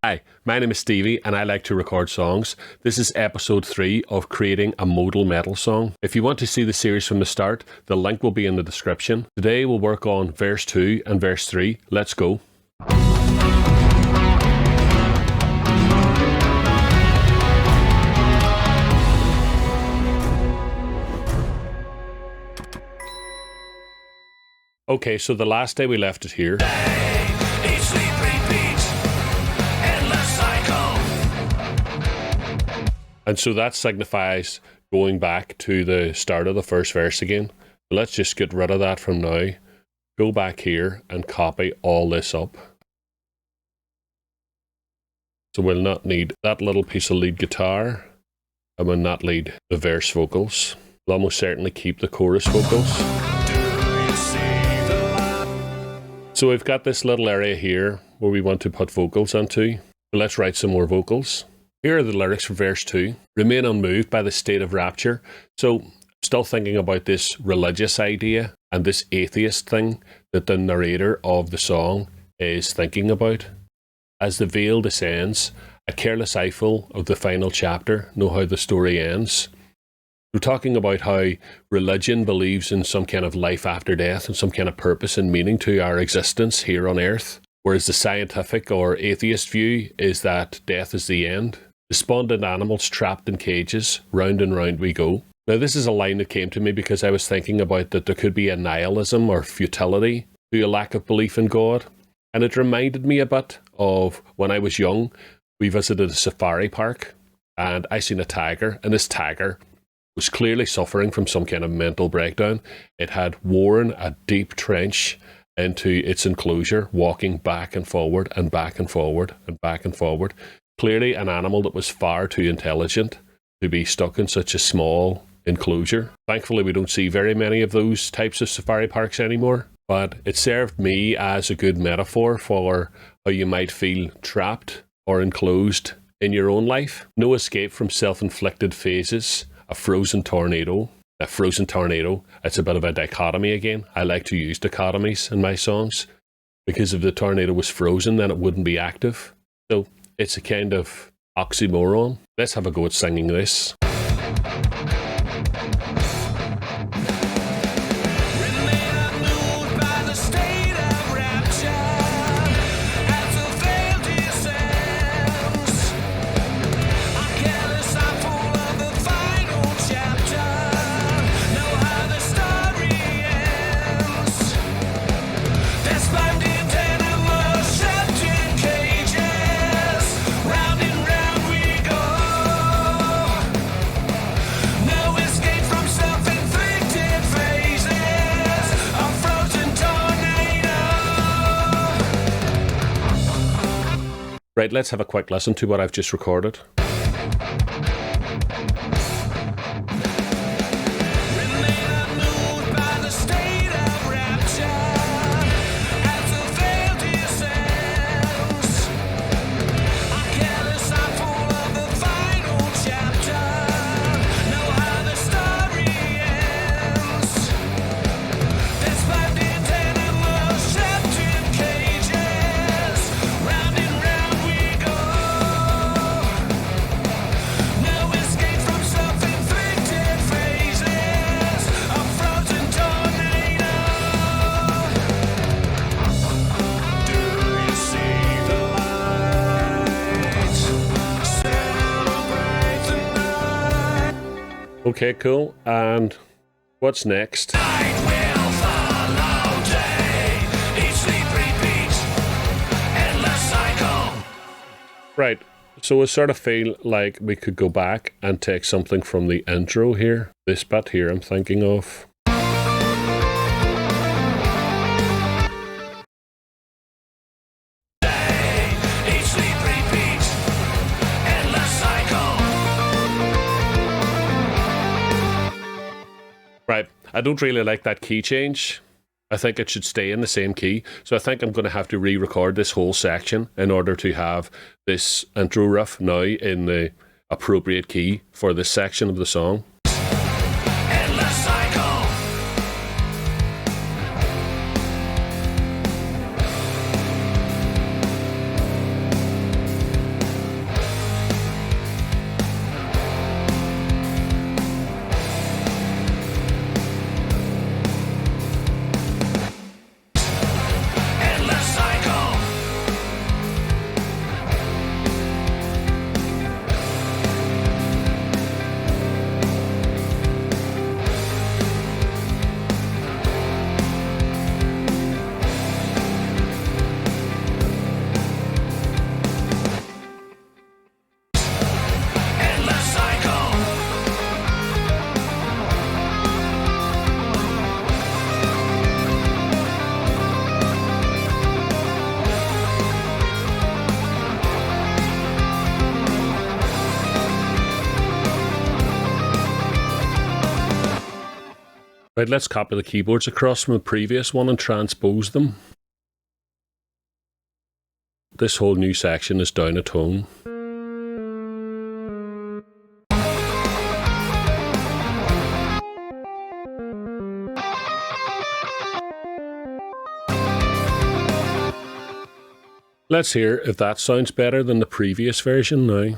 Hi, my name is Stevie and I like to record songs. This is episode 3 of creating a modal metal song. If you want to see the series from the start, the link will be in the description. Today we'll work on verse 2 and verse 3. Let's go. Okay, so the last day we left it here. And so that signifies going back to the start of the first verse again. Let's just get rid of that from now. Go back here and copy all this up. So we'll not need that little piece of lead guitar, and we'll not need the verse vocals. We'll almost certainly keep the chorus vocals. So we've got this little area here where we want to put vocals onto. Let's write some more vocals. Here are the lyrics for verse 2. Remain unmoved by the state of rapture. So, still thinking about this religious idea and this atheist thing that the narrator of the song is thinking about. As the veil descends, a careless eyeful of the final chapter, know how the story ends. We're talking about how religion believes in some kind of life after death and some kind of purpose and meaning to our existence here on earth. Whereas the scientific or atheist view is that death is the end. Despondent animals trapped in cages, round and round we go. Now this is a line that came to me because I was thinking about that there could be a nihilism or futility to a lack of belief in God. And it reminded me a bit of when I was young, we visited a safari park and I seen a tiger, and this tiger was clearly suffering from some kind of mental breakdown. It had worn a deep trench into its enclosure, walking back and forward and back and forward and back and forward. Clearly an animal that was far too intelligent to be stuck in such a small enclosure. Thankfully, we don't see very many of those types of safari parks anymore, but it served me as a good metaphor for how you might feel trapped or enclosed in your own life. No escape from self-inflicted phases, a frozen tornado. A frozen tornado, it's a bit of a dichotomy again. I like to use dichotomies in my songs because if the tornado was frozen, then it wouldn't be active. So it's a kind of oxymoron. Let's have a go at singing this. Right, let's have a quick listen to what I've just recorded. Okay, cool. And what's next? Night will follow day. Each sleep repeats. Endless cycle. Right. So I sort of feel like we could go back and take something from the intro here. This bit here I'm thinking of. Right, I don't really like that key change. I think it should stay in the same key. So I think I'm going to have to re-record this whole section in order to have this intro riff now in the appropriate key for this section of the song. Right, let's copy the keyboards across from the previous one and transpose them. This whole new section is down a tone. Let's hear if that sounds better than the previous version now.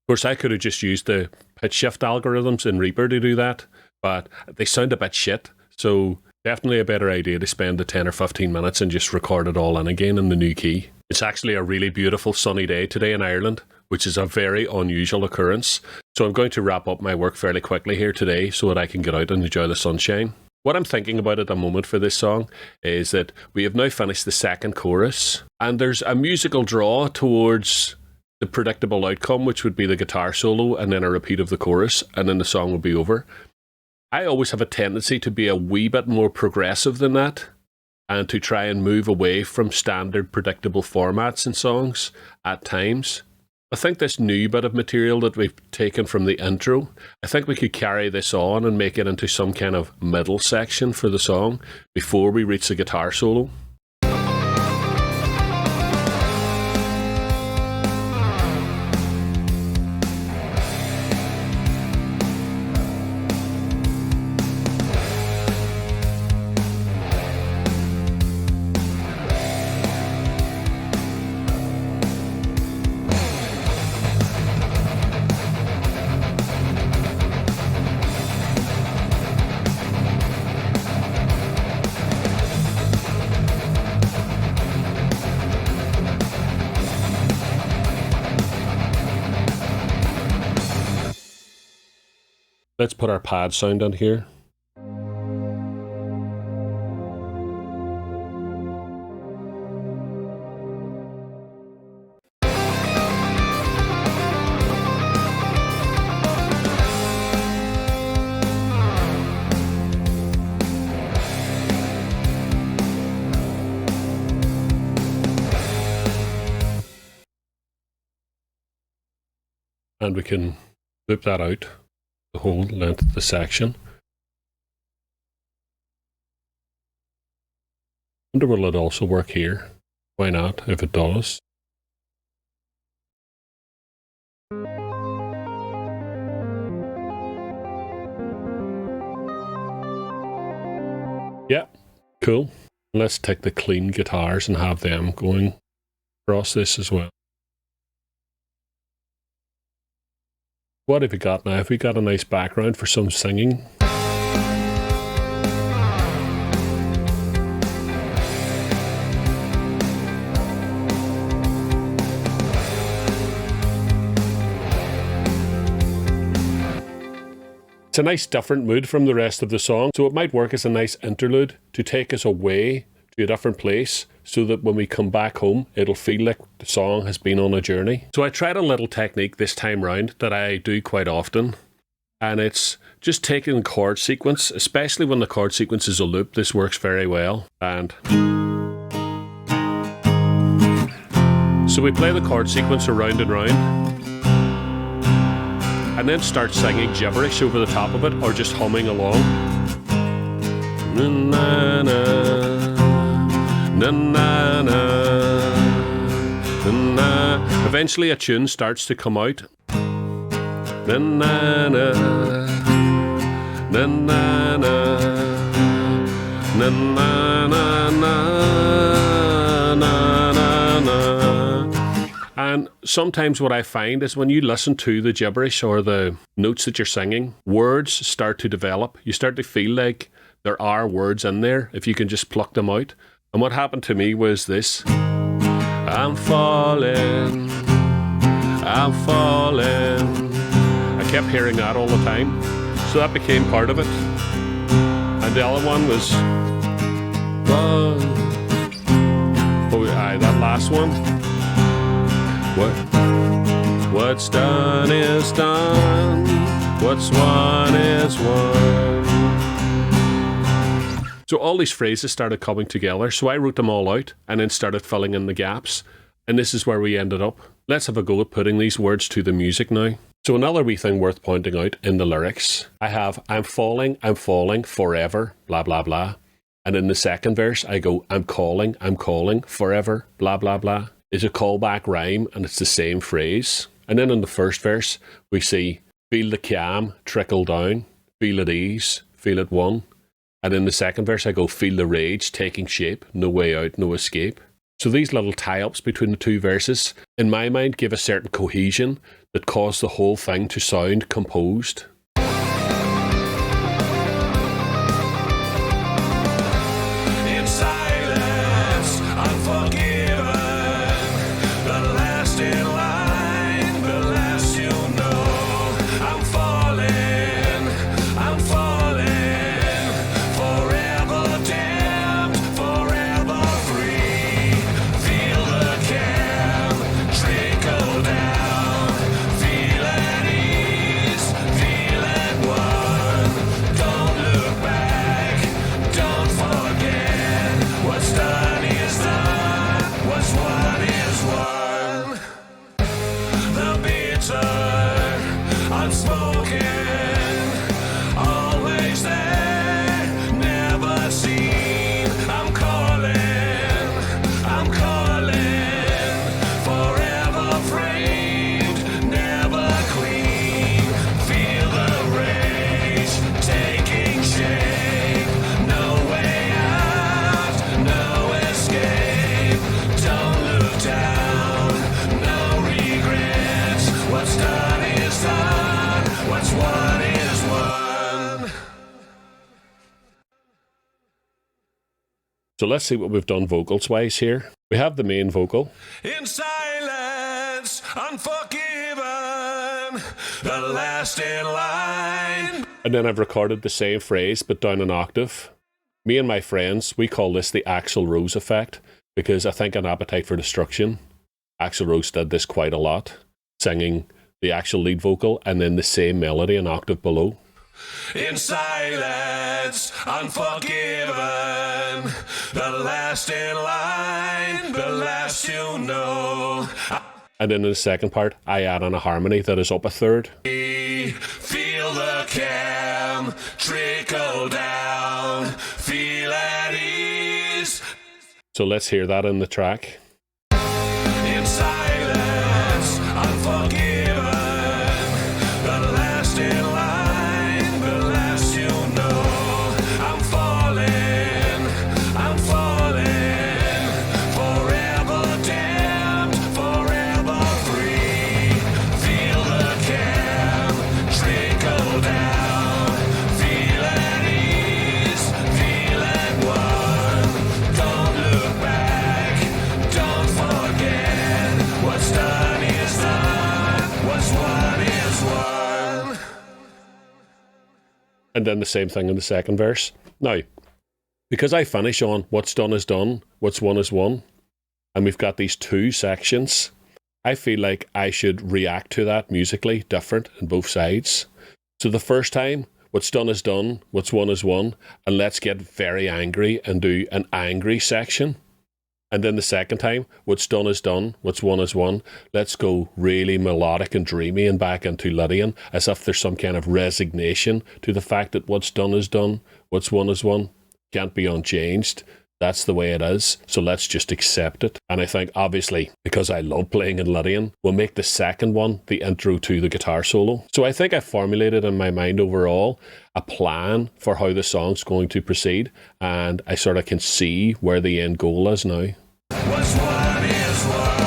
Of course, I could have just used the pitch shift algorithms in Reaper to do that, but they sound a bit shit, so definitely a better idea to spend the 10 or 15 minutes and just record it all in again in the new key. It's actually a really beautiful sunny day today in Ireland, which is a very unusual occurrence, so I'm going to wrap up my work fairly quickly here today so that I can get out and enjoy the sunshine. What I'm thinking about at the moment for this song is that we have now finished the second chorus, and there's a musical draw towards the predictable outcome, which would be the guitar solo and then a repeat of the chorus, and then the song will be over. I always have a tendency to be a wee bit more progressive than that and to try and move away from standard predictable formats in songs at times. I think this new bit of material that we've taken from the intro, I think we could carry this on and make it into some kind of middle section for the song before we reach the guitar solo. Let's put our pad sound on here. And we can loop that out the whole length of the section. Wonder will it also work here? Why not, if it does? Yeah, cool. Let's take the clean guitars and have them going across this as well. What have we got now? Have we got a nice background for some singing? It's a nice different mood from the rest of the song, so it might work as a nice interlude to take us away to a different place so that when we come back home, it'll feel like the song has been on a journey. So I tried a little technique this time round that I do quite often, and it's just taking the chord sequence, especially when the chord sequence is a loop. This works very well. And so we play the chord sequence around and round, and then start singing gibberish over the top of it, or just humming along. Na, na, na. Na, na, na, na, na. Eventually a tune starts to come out. Na, na, na, na, na, na, na, na, na, na, na. And sometimes what I find is when you listen to the gibberish or the notes that you're singing, words start to develop. You start to feel like there are words in there if you can just pluck them out. And what happened to me was this. I'm falling, I'm falling. I kept hearing that all the time. So that became part of it. And the other one was Oh, aye, that last one. What's done is done. What's won is won. So all these phrases started coming together. So I wrote them all out and then started filling in the gaps. And this is where we ended up. Let's have a go at putting these words to the music now. So another wee thing worth pointing out in the lyrics, I have, I'm falling, forever, blah, blah, blah. And in the second verse, I go, I'm calling, forever, blah, blah, blah. It's a callback rhyme and it's the same phrase. And then in the first verse, we see, feel the calm trickle down, feel at ease, feel at one. And in the second verse, I go, feel the rage taking shape, no way out, no escape. So these little tie-ups between the two verses, in my mind, give a certain cohesion that caused the whole thing to sound composed. In silence, unforgiven, the last in line, the last you know. I'm falling, forever damned, forever free. Feel the cam trickle down, feel at ease, feel at one. Don't look back, don't forget, what's done is done, what's won is won. The bitter, unspoken, always there, never seen. I'm calling, forever framed, never clean. Feel the rage taking shape, no way out, no escape. Don't look down, no regrets. What's done is done, what's won is won. So let's see what we've done vocals-wise here. We have the main vocal. In silence, unforgiven, the last in line. And then I've recorded the same phrase, but down an octave. Me and my friends, we call this the Axl Rose effect, because I think on Appetite for Destruction, Axl Rose did this quite a lot, singing the actual lead vocal and then the same melody an octave below. In silence, unforgiven, the last in line, the last you know. And then in the second part, I add on a harmony that is up a third. Feel the cam trickle down, feel at ease. So let's hear that in the track. In silence, unforgiven, the last in line, the last you know. I'm falling, forever damned, forever free. Feel the cam trickle down, feel at ease, feel at one. Don't look back, don't forget, what's done is done, what's won is won. And then the same thing in the second verse. Now, because I finish on what's done is done, what's won is won, and we've got these two sections, I feel like I should react to that musically different in both sides. So the first time, what's done is done, what's won is won, and let's get very angry and do an angry section. And then the second time, what's done is done, what's won is won. Let's go really melodic and dreamy and back into Lydian, as if there's some kind of resignation to the fact that what's done is done, what's won is won. Can't be unchanged. That's the way it is. So let's just accept it. And I think, obviously, because I love playing in Lydian, we'll make the second one the intro to the guitar solo. So I think I formulated in my mind overall a plan for how the song's going to proceed. And I sort of can see where the end goal is now. What's won is won.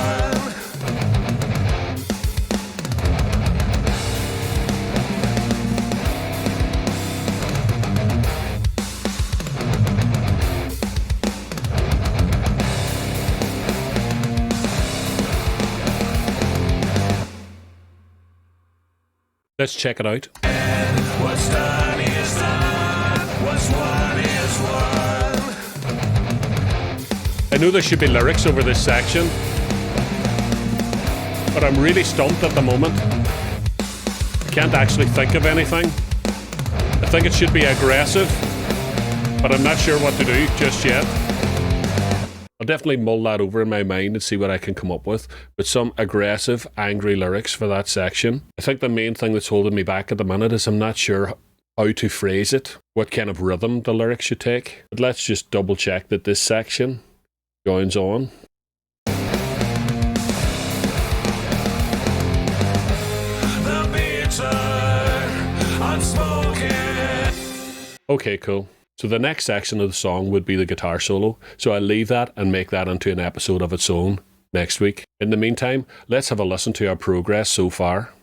Let's check it out. What's done is done. What's won is won. I know there should be lyrics over this section, but I'm really stumped at the moment. I can't actually think of anything. I think it should be aggressive, but I'm not sure what to do just yet. I'll definitely mull that over in my mind and see what I can come up with, but some aggressive, angry lyrics for that section. I think the main thing that's holding me back at the minute is I'm not sure how to phrase it, what kind of rhythm the lyrics should take. But let's just double check that this section joins on. The beats are unspoken. Okay, cool. So the next section of the song would be the guitar solo, so I'll leave that and make that into an episode of its own next week. In the meantime, let's have a listen to our progress so far.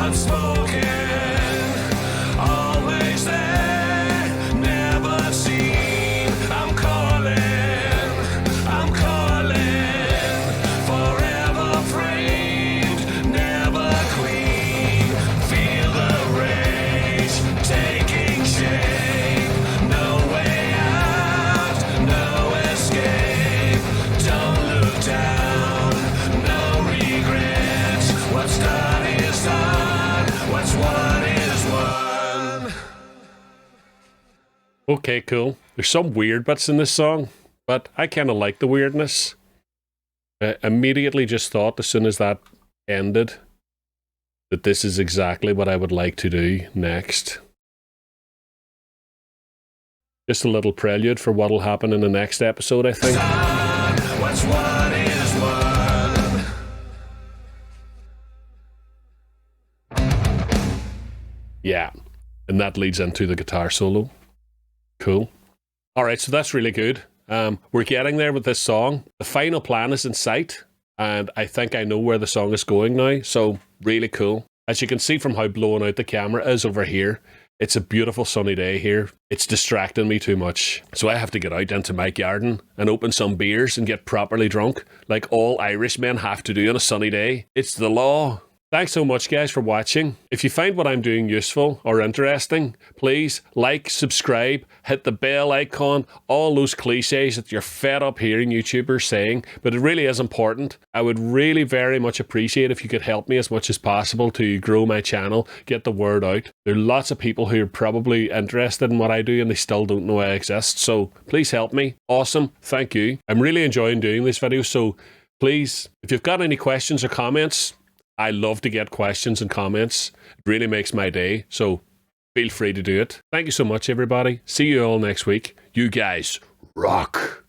unspoken, always there, never seen. I'm calling, forever framed, never queen. Feel the rage taking shape, no way out, no escape. Don't look down, no regrets. What's done is done, what's won is won. Okay, cool. There's some weird bits in this song, but I kind of like the weirdness. I immediately just thought, as soon as that ended, that this is exactly what I would like to do next. Just a little prelude for what'll happen in the next episode, I think. What's won is won. Yeah, and that leads into the guitar solo. Cool. Alright, so that's really good. We're getting there with this song. The final plan is in sight, and I think I know where the song is going now, so really cool. As you can see from how blown out the camera is over here, it's a beautiful sunny day here. It's distracting me too much. So I have to get out into my garden and open some beers and get properly drunk, like all Irish men have to do on a sunny day. It's the law. Thanks so much, guys, for watching. If you find what I'm doing useful or interesting, please like, subscribe, hit the bell icon, all those cliches that you're fed up hearing YouTubers saying, but it really is important. I would really very much appreciate if you could help me as much as possible to grow my channel, get the word out. There are lots of people who are probably interested in what I do and they still don't know I exist, so please help me. Awesome, thank you. I'm really enjoying doing these videos, so please, if you've got any questions or comments, I love to get questions and comments. It really makes my day, so feel free to do it. Thank you so much, everybody. See you all next week. You guys rock.